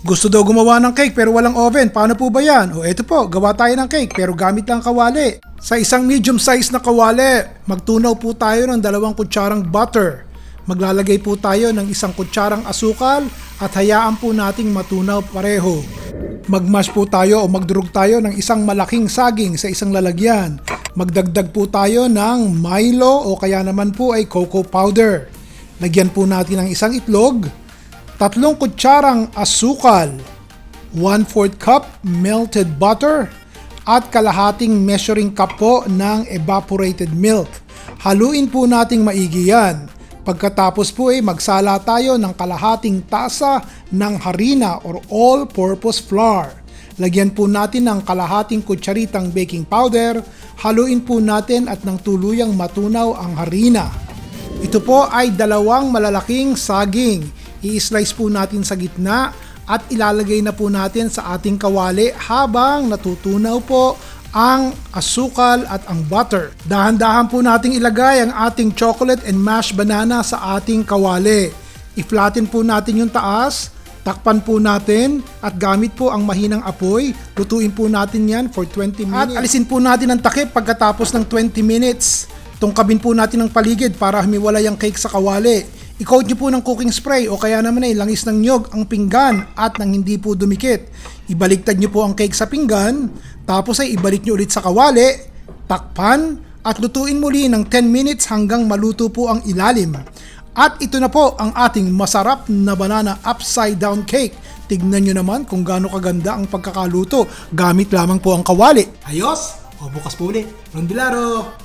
Gusto daw gumawa ng cake pero walang oven. Paano po ba yan? O eto po, gawa tayo ng cake pero gamit lang kawali. Sa isang medium size na kawali, magtunaw po tayo ng 2 kutsarang butter. Maglalagay po tayo ng 1 kutsarang asukal at hayaan po nating matunaw pareho. Magmash po tayo o magdurog tayo ng 1 malaking saging sa isang lalagyan. Magdagdag po tayo ng Milo o kaya naman po ay cocoa powder. Lagyan po natin ng 1 itlog, 3 kutsarang asukal, 1/4 cup melted butter, at kalahating measuring cup po ng evaporated milk. Haluin po nating maigi yan. Pagkatapos po ay magsala tayo ng kalahating tasa ng harina or all-purpose flour. Lagyan po natin ng kalahating kutsaritang baking powder, haluin po natin at nang tuluyang matunaw ang harina. Ito po ay 2 malalaking saging. I-slice po natin sa gitna at ilalagay na po natin sa ating kawali habang natutunaw po ang asukal at ang butter. Dahan-dahan po nating ilagay ang ating chocolate and mashed banana sa ating kawali. I-flatten po natin yung taas, takpan po natin at gamit po ang mahinang apoy, lutuin po natin yan for 20 minutes. At alisin po natin ang takip pagkatapos ng 20 minutes. Tungkabin po natin ang paligid para humiwalay ang cake sa kawali. I-coat nyo po ng cooking spray o kaya naman ay langis ng nyog ang pinggan at nang hindi po dumikit. Ibaliktad nyo po ang cake sa pinggan, tapos ay ibalik nyo ulit sa kawali, takpan, at lutuin muli ng 10 minutes hanggang maluto po ang ilalim. At ito na po ang ating masarap na banana upside down cake. Tignan nyo naman kung gaano kaganda ang pagkakaluto. Gamit lamang po ang kawali. Ayos! O bukas po ulit. Ron Bilaro!